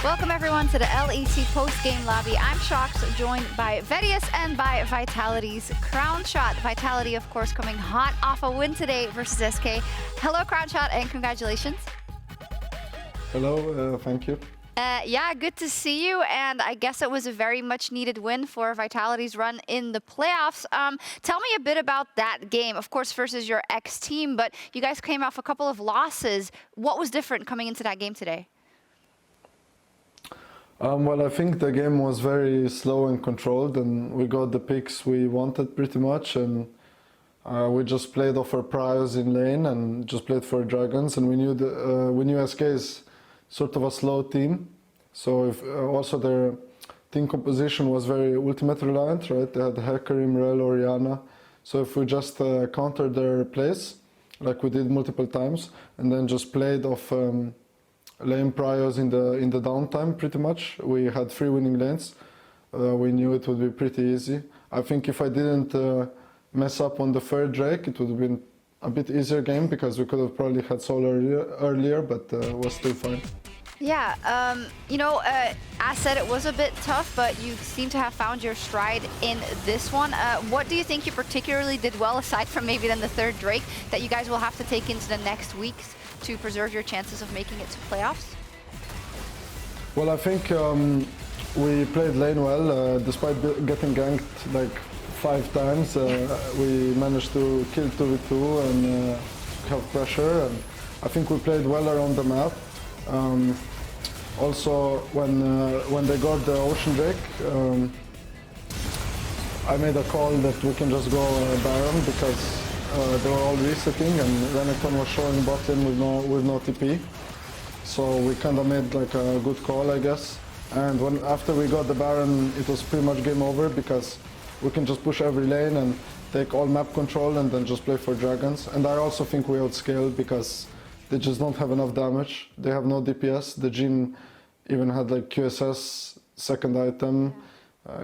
Welcome everyone to the LEC post-game lobby. I'm Sjokz, joined by Vedius and by Vitality's Crownshot. Vitality, of course, coming hot off a win today versus SK. Hello, Crownshot, and congratulations. Hello, thank you. Yeah, good to see you, and I guess it was a very much needed win for Vitality's run in the playoffs. Tell me a bit about that game, of course, versus your ex-team, but you guys came off a couple of losses. What was different coming into that game today? Well, I think the game was very slow and controlled, and we got the picks we wanted pretty much, and we just played off our priors in lane and just played for dragons, and we knew SK is sort of a slow team, so if, also their team composition was very ultimate reliant, right? They had Hacker, Imrel, Orianna, so if we just countered their plays, like we did multiple times, and then just played off lane priors in the downtime, pretty much. We had 3 winning lanes. We knew it would be pretty easy. I think if I didn't mess up on the third Drake, it would have been a bit easier game because we could have probably had Soul earlier, but was still fine. Yeah, as said, it was a bit tough, but you seem to have found your stride in this one. What do you think you particularly did well, aside from maybe then the third Drake, that you guys will have to take into the next weeks to preserve your chances of making it to playoffs? Well, I think we played lane well. Despite getting ganked like 5 times, we managed to kill 2v2 and have pressure. And I think we played well around the map. Also, when they got the Ocean Drake, I made a call that we can just go Baron because they were all resetting, and Renekton was showing bot lane with no TP. So we kind of made like a good call, I guess. And after we got the Baron, it was pretty much game over because we can just push every lane and take all map control and then just play for dragons. And I also think we outscaled because they just don't have enough damage. They have no DPS. The Jhin even had like QSS second item.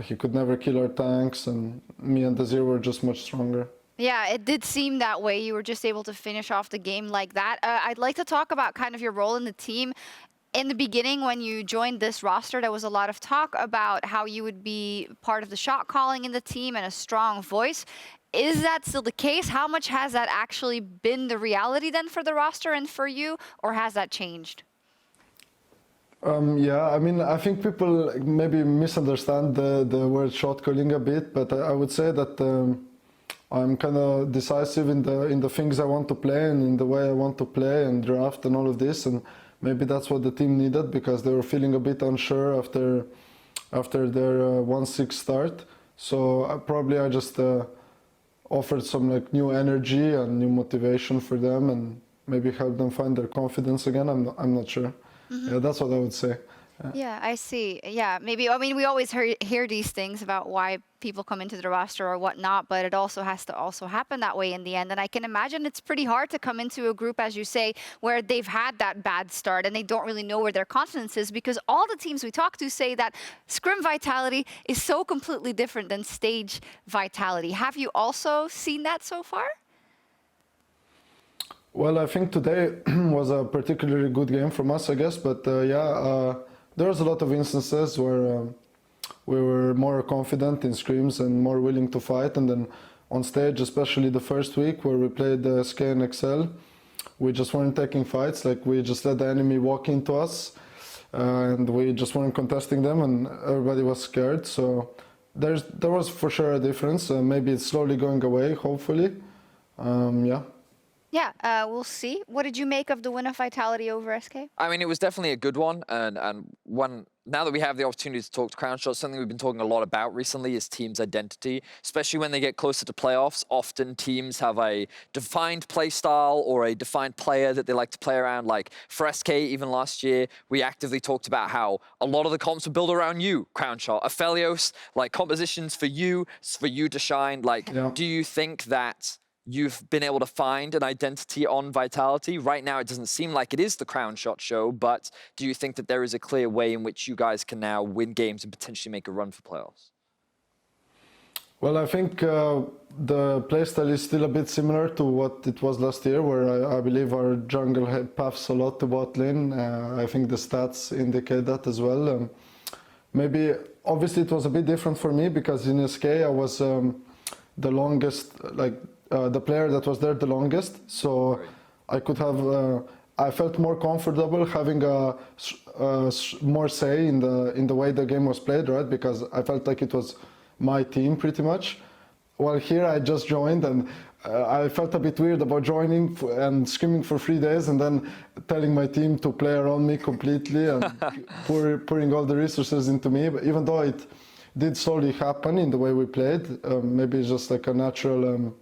He could never kill our tanks, and me and the Zero were just much stronger. Yeah, it did seem that way. You were just able to finish off the game like that. I'd like to talk about kind of your role in the team. In the beginning, when you joined this roster, there was a lot of talk about how you would be part of the shot calling in the team and a strong voice. Is that still the case? How much has that actually been the reality then for the roster and for you, or has that changed? Yeah, I mean, I think people maybe misunderstand the word shot calling a bit, but I would say that I'm kind of decisive in the things I want to play and in the way I want to play and draft and all of this, and maybe that's what the team needed because they were feeling a bit unsure after their 1-6 start. So I just offered some like new energy and new motivation for them and maybe help them find their confidence again. I'm not sure. Mm-hmm. Yeah, that's what I would say. Yeah, I see. Yeah, maybe, I mean, we always hear these things about why people come into the roster or whatnot, but it also has to also happen that way in the end. And I can imagine it's pretty hard to come into a group, as you say, where they've had that bad start and they don't really know where their confidence is, because all the teams we talk to say that Scrim Vitality is so completely different than Stage Vitality. Have you also seen that so far? Well, I think today was a particularly good game from us, I guess, but there was a lot of instances where we were more confident in scrims and more willing to fight, and then on stage, especially the first week where we played SK and Excel, we just weren't taking fights. Like, we just let the enemy walk into us and we just weren't contesting them, and everybody was scared. So there was for sure a difference. Maybe it's slowly going away, hopefully. Yeah. Yeah, we'll see. What did you make of the win of Vitality over SK? I mean, it was definitely a good one, and one. Now that we have the opportunity to talk to Crownshot, something we've been talking a lot about recently is teams' identity, especially when they get closer to playoffs. Often teams have a defined play style or a defined player that they like to play around. Like for SK, even last year, we actively talked about how a lot of the comps were built around you, Crownshot. Aphelios, like compositions for you to shine. Like, yeah. Do you think that you've been able to find an identity on Vitality? Right now, it doesn't seem like it is the Crownshot show, but do you think that there is a clear way in which you guys can now win games and potentially make a run for playoffs? Well, I think the playstyle is still a bit similar to what it was last year, where I believe our jungle paths a lot to bot lane. I think the stats indicate that as well. Maybe, obviously, it was a bit different for me because in SK I was the longest, the player that was there the longest. So I could have, I felt more comfortable having more say in the way the game was played, right? Because I felt like it was my team pretty much. Well, here I just joined and I felt a bit weird about joining and screaming for 3 days and then telling my team to play around me completely and pouring all the resources into me. But even though it did slowly happen in the way we played, maybe it's just like a natural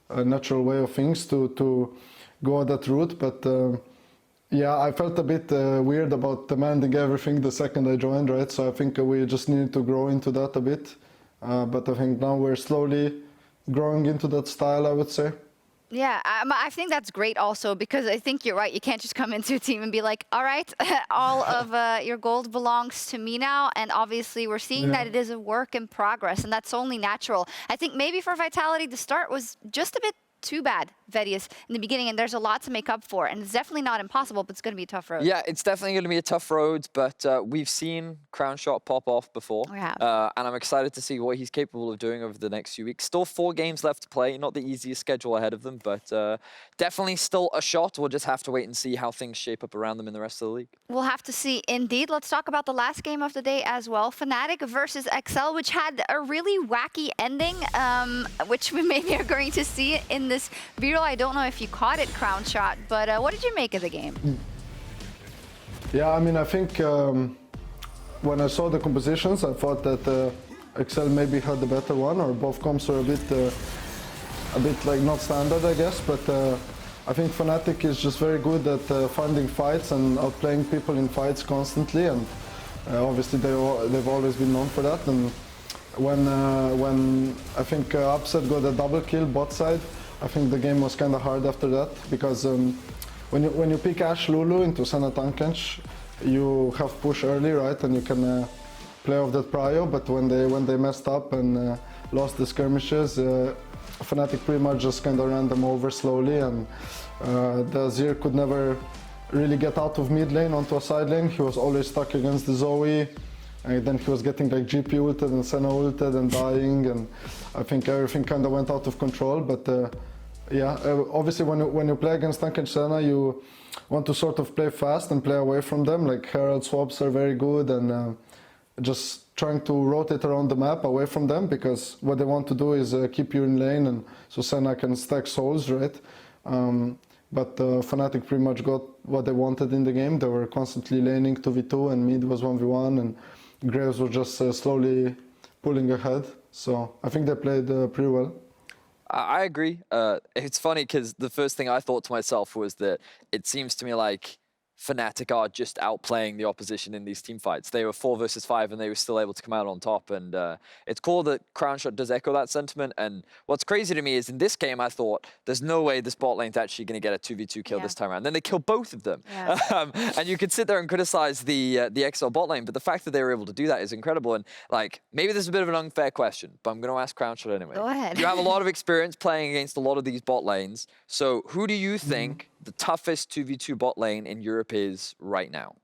way of things to go that route. But yeah, I felt a bit weird about demanding everything the second I joined, right? So I think we just needed to grow into that a bit. But I think now we're slowly growing into that style, I would say. Yeah, I think that's great also because I think you're right. You can't just come into a team and be like, all right, all of your gold belongs to me now. And obviously we're seeing that it is a work in progress and that's only natural. I think maybe for Vitality, the start was just a bit too bad, Vedius, in the beginning, and there's a lot to make up for, and it's definitely not impossible, but it's going to be a tough road. Yeah, it's definitely going to be a tough road, but we've seen Crownshot pop off before, and I'm excited to see what he's capable of doing over the next few weeks. Still 4 games left to play, not the easiest schedule ahead of them, but definitely still a shot. We'll just have to wait and see how things shape up around them in the rest of the league. We'll have to see, indeed. Let's talk about the last game of the day as well, Fnatic versus XL, which had a really wacky ending, which we maybe are going to see in this video. I don't know if you caught it, Crownshot, but what did you make of the game? Yeah, I mean, I think when I saw the compositions, I thought that XL maybe had the better one, or both comps were a bit like not standard, I guess. But I think Fnatic is just very good at finding fights and outplaying people in fights constantly, and obviously they've always been known for that. And when I think Upset got a double kill bot side, I think the game was kind of hard after that, because when you pick Ashe Lulu into Senna Tankench, you have push early, right, and you can play off that prio. But when they messed up and lost the skirmishes, Fnatic pretty much just kind of ran them over slowly, and the Azir could never really get out of mid lane onto a side lane. He was always stuck against the Zoe. And then he was getting like GP ulted and Senna ulted and dying, and I think everything kind of went out of control. But yeah, obviously when you play against Tank and Senna, you want to sort of play fast and play away from them. Like Herald swaps are very good, and just trying to rotate around the map away from them, because what they want to do is keep you in lane, and so Senna can stack souls, right? But Fnatic pretty much got what they wanted in the game. They were constantly laning 2v2 and mid was 1v1, and Graves were just slowly pulling ahead. So I think they played pretty well. I agree. It's funny because the first thing I thought to myself was that it seems to me like Fnatic are just outplaying the opposition in these team fights. They were 4 versus 5 and they were still able to come out on top. And it's cool that Crownshot does echo that sentiment. And what's crazy to me is in this game, I thought there's no way this bot lane's actually going to get a 2v2 kill this time around. Then they kill both of them. Yeah. And you could sit there and criticize the XL bot lane, but the fact that they were able to do that is incredible. And like, maybe this is a bit of an unfair question, but I'm going to ask Crownshot anyway. Go ahead. You have a lot of experience playing against a lot of these bot lanes. So who do you think the toughest 2v2 bot lane in Europe is right now?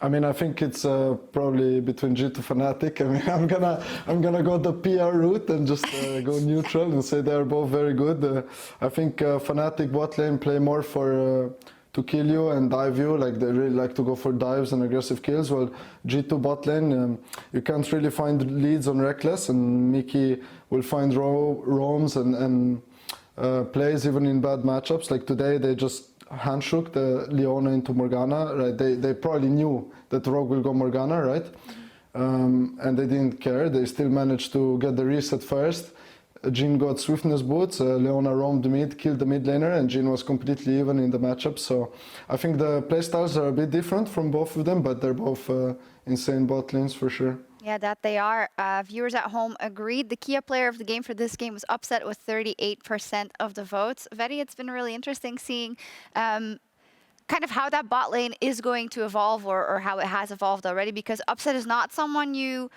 I mean, I think it's probably between G2 Fnatic. I mean, I'm gonna go the PR route and just go neutral and say they're both very good. I think Fnatic bot lane play more for to kill you and dive you, like they really like to go for dives and aggressive kills. Well, G2 bot lane, you can't really find leads on Reckless, and Mickey will find roams and plays even in bad matchups. Like today, they just handshook the Leona into Morgana, right? They probably knew that Rogue will go Morgana, right? And they didn't care. They still managed to get the reset first. Jhin got swiftness boots, Leona roamed mid, killed the mid laner, and Jhin was completely even in the matchup. So I think the playstyles are a bit different from both of them, but they're both insane bot lanes for sure. Yeah, that they are. Viewers at home agreed. The Kia player of the game for this game was Upset with 38% of the votes. Vedi, it's been really interesting seeing kind of how that bot lane is going to evolve, or how it has evolved already, because Upset is not someone you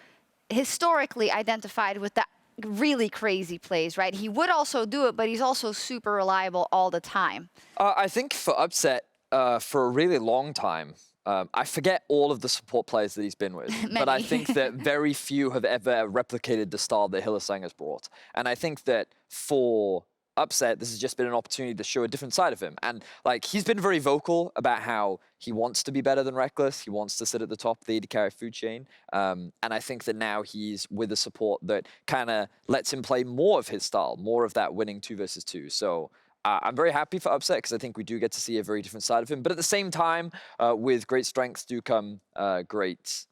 historically identified with that really crazy plays, right? He would also do it, but he's also super reliable all the time. I think for Upset, for a really long time, I forget all of the support players that he's been with, but I think that very few have ever replicated the style that Hylissang has brought. And I think that for Upset, this has just been an opportunity to show a different side of him. And like, he's been very vocal about how he wants to be better than Reckless. He wants to sit at the top of the AD carry food chain. And I think that now he's with a support that kind of lets him play more of his style, more of that winning 2 versus 2. So I'm very happy for Upset because I think we do get to see a very different side of him. But at the same time, with great strengths do come great...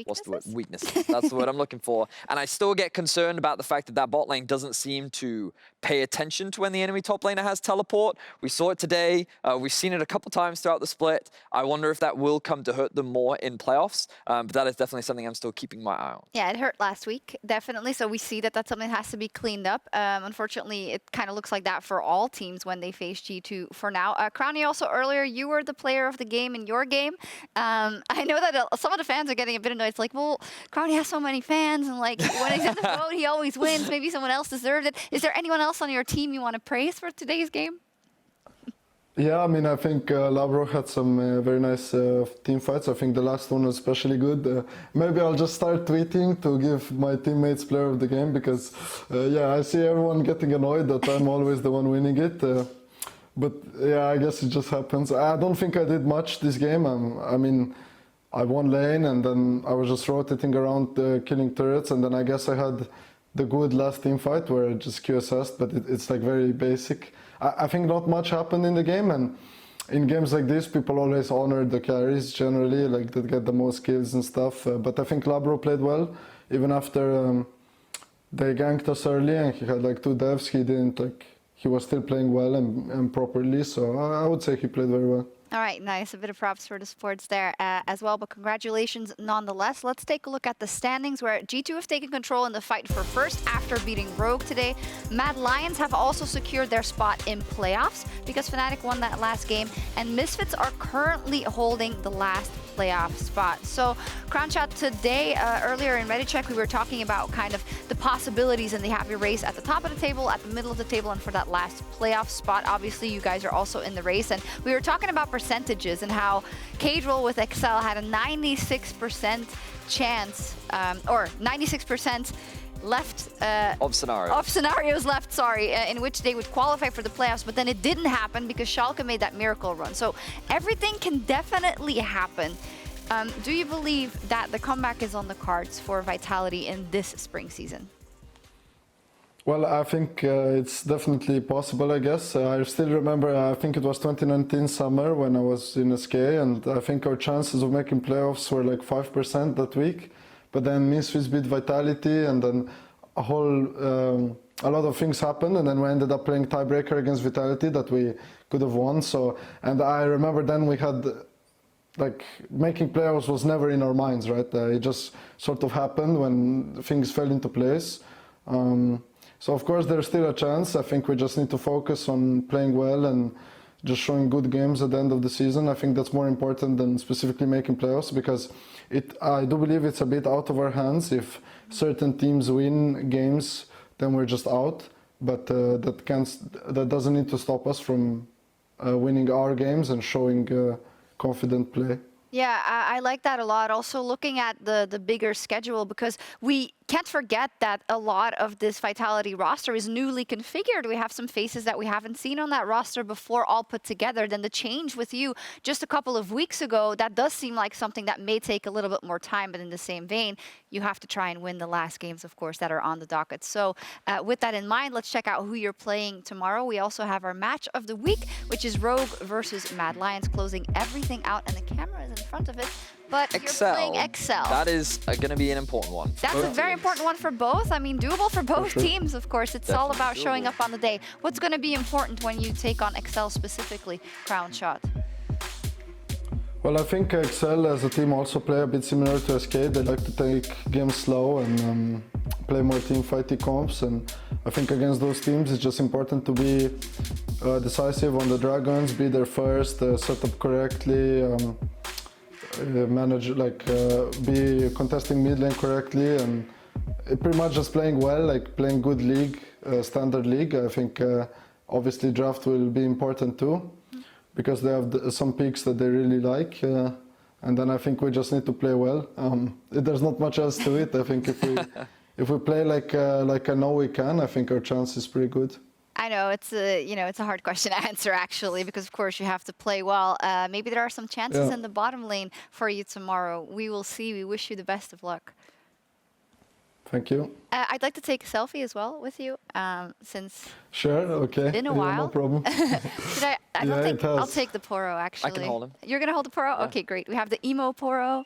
What's the word? Weaknesses. That's the word I'm looking for. And I still get concerned about the fact that that bot lane doesn't seem to pay attention to when the enemy top laner has teleport. We saw it today. We've seen it a couple times throughout the split. I wonder if that will come to hurt them more in playoffs. But that is definitely something I'm still keeping my eye on. Yeah, it hurt last week, definitely. So we see that that's something that has to be cleaned up. Unfortunately, it kind of looks like that for all teams when they face G2 for now. Crowny, also earlier, you were the player of the game in your game. I know that some of the fans are getting a bit annoyed. It's like, well, Crowny has so many fans, and like when he's in the vote, he always wins. Maybe someone else deserved it. Is there anyone else on your team you want to praise for today's game? Yeah, I mean, I think Labro had some very nice team fights. I think the last one was especially good. Maybe I'll just start tweeting to give my teammates player of the game because, yeah, I see everyone getting annoyed that I'm always the one winning it. But yeah, I guess it just happens. I don't think I did much this game. I mean, I won lane and then I was just rotating around killing turrets, and then I guess I had the good last team fight where I just QSS'd, but it's like very basic. I think not much happened in the game, and in games like this people always honor the carries generally, like that get the most kills and stuff. But I think Labro played well, even after they ganked us early and he had like 2 devs, he was still playing well and properly, so I would say he played very well. All right, nice. A bit of props for the sports there as well, but congratulations nonetheless. Let's take a look at the standings where G2 have taken control in the fight for first after beating Rogue today. Mad Lions have also secured their spot in playoffs because Fnatic won that last game, and Misfits are currently holding the last playoff spot. So Crownshot today, earlier in Ready Check, we were talking about kind of the possibilities in the happy race at the top of the table, at the middle of the table, and for that last playoff spot. Obviously, you guys are also in the race, and we were talking about percentages and how Cadril with Excel had a 96% chance, or 96% left of scenarios left, sorry, in which they would qualify for the playoffs, but then it didn't happen because Schalke made that miracle run. So everything can definitely happen. Do you believe that the comeback is on the cards for Vitality in this spring season? Well, I think it's definitely possible, I guess. I still remember, I think it was 2019 summer when I was in SK, and I think our chances of making playoffs were like 5% that week. But then Misfits beat Vitality, and then a lot of things happened, and then we ended up playing tiebreaker against Vitality that we could have won. So, and I remember then we had, like, making playoffs was never in our minds, right? It just sort of happened when things fell into place. So of course there's still a chance. I think we just need to focus on playing well and just showing good games at the end of the season. I think that's more important than specifically making playoffs, because I do believe it's a bit out of our hands. If certain teams win games, then we're just out. But that doesn't need to stop us from winning our games and showing confident play. Yeah, I like that a lot. Also looking at the bigger schedule, because we can't forget that a lot of this Vitality roster is newly configured. We have some faces that we haven't seen on that roster before all put together. Then the change with you just a couple of weeks ago, that does seem like something that may take a little bit more time, but in the same vein, you have to try and win the last games, of course, that are on the docket. So with that in mind, let's check out who you're playing tomorrow. We also have our match of the week, which is Rogue versus Mad Lions, closing everything out, and the camera is in front of it. But you're playing Excel. That is going to be an important one. That's a very important one for both. I mean, doable for both teams, of course. It's all about showing up on the day. What's going to be important when you take on Excel specifically, Crownshot? Well, I think Excel as a team also play a bit similar to SK. They like to take games slow and play more team fighty comps. And I think against those teams, it's just important to be decisive on the Dragons, be there first, set up correctly, manage, be contesting mid lane correctly, and pretty much just playing well, like playing good league, standard league. I think obviously draft will be important too, because they have some picks that they really like. And then I think we just need to play well. There's not much else to it. I think if we play like I know we can, I think our chance is pretty good. I know it's a hard question to answer actually, because of course you have to play well. Maybe there are some chances in the bottom lane for you tomorrow. We will see. We wish you the best of luck. Thank you. I'd like to take a selfie as well with you, since sure, okay. It's been a while. No problem. Should I don't think I'll take the Poro actually. I can hold him. You're gonna hold the Poro? Yeah. Okay, great. We have the emo Poro.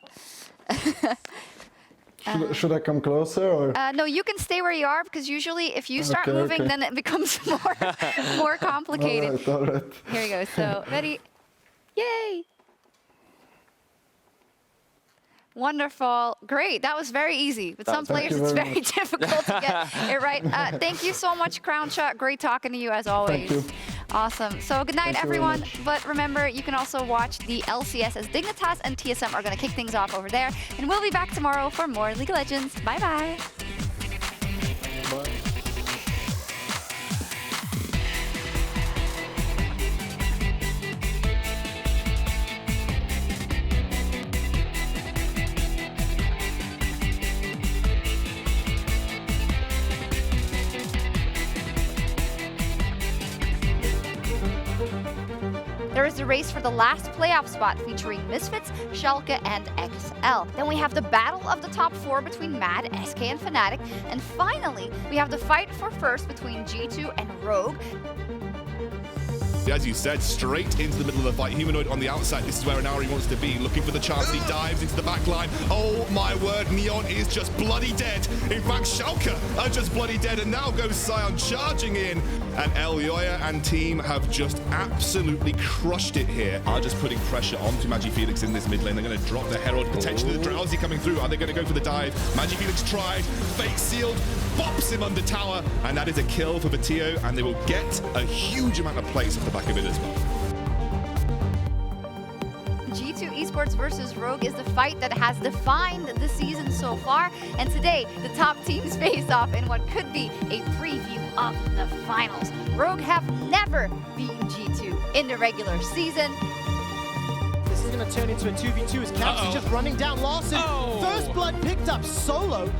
Should I come closer or? No, you can stay where you are, because usually if you start moving, then it becomes more complicated. All right. Here we go. So ready? Yay! Wonderful. Great. That was very easy. With some players, it's very difficult to get it right. Thank you so much, Crownshot. Great talking to you as always. Thank you. Awesome. So good night, Thank you very everyone. much. But remember, you can also watch the LCS as Dignitas and TSM are going to kick things off over there. And we'll be back tomorrow for more League of Legends. Bye-bye. Bye. There is the race for the last playoff spot featuring Misfits, Sjokz, and XL. Then we have the battle of the top 4 between Mad, SK, and Fnatic. And finally, we have the fight for first between G2 and Rogue. As you said, straight into the middle of the fight. Humanoid on the outside. This is where Inari wants to be, looking for the chance. He dives into the back line. Oh my word, Neon is just bloody dead. In fact, Sjokz are just bloody dead, and now goes Sion charging in. And Elyoya and team have just absolutely crushed it here. Are just putting pressure onto MagiFelix in this mid lane. They're going to drop the Herald, potentially the Drowsy coming through. Are they going to go for the dive? MagiFelix tried, fake sealed, bops him under tower, and that is a kill for Vatio, and they will get a huge amount of plays off the back of it as well. G2 Esports versus Rogue is the fight that has defined the season so far. And today, the top teams face off in what could be a preview of the finals. Rogue have never beaten G2 in the regular season. This is going to turn into a 2v2 as Caps is just running down Larson. First blood picked up solo.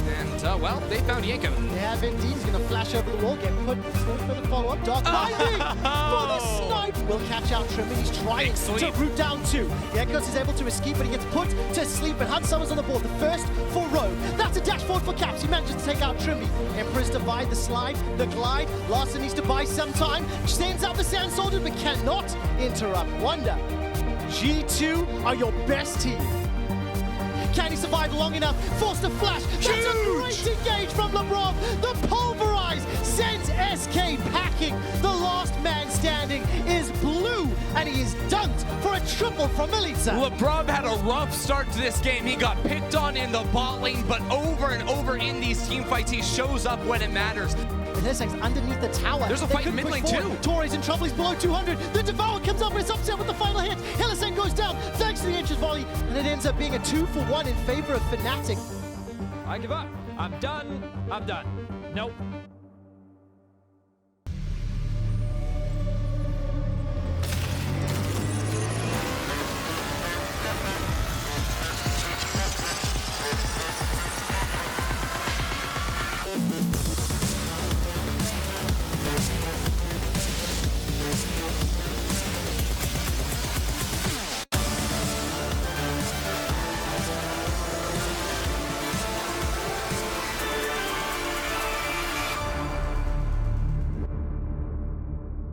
And, well, they found Yanko. Yeah, Vindine's going to flash over the wall, get put for the follow-up. Dark Binding for the snipe. Will catch out Trimmy. He's trying to root down 2. Yakos is able to escape, but he gets put to sleep. And Hunt Summers on the board. The first for Rogue. That's a dash forward for Caps. He manages to take out Trimmy. Emperor's divide, the slide, the glide. Larson needs to buy some time. Sends out the Sand Soldier, but cannot interrupt Wonder. G2 are your best team. Can he survive long enough? Forced to flash. That's a great engage from LeBron. The pulverize sends SK packing. The last man standing is blue, and he is dunked for a triple from Melitza. LeBron had a rough start to this game. He got picked on in the bot lane, but over and over in these team fights, he shows up when it matters. Hillesang's underneath the tower. There's a fight in mid lane too. Torres in trouble. He's below 200. The Devour comes up and it's upset with the final hit. Hillesang goes down thanks to the Inches volley, and it ends up being a 2-for-1 in favor of Fnatic. I give up. I'm done. I'm done. Nope.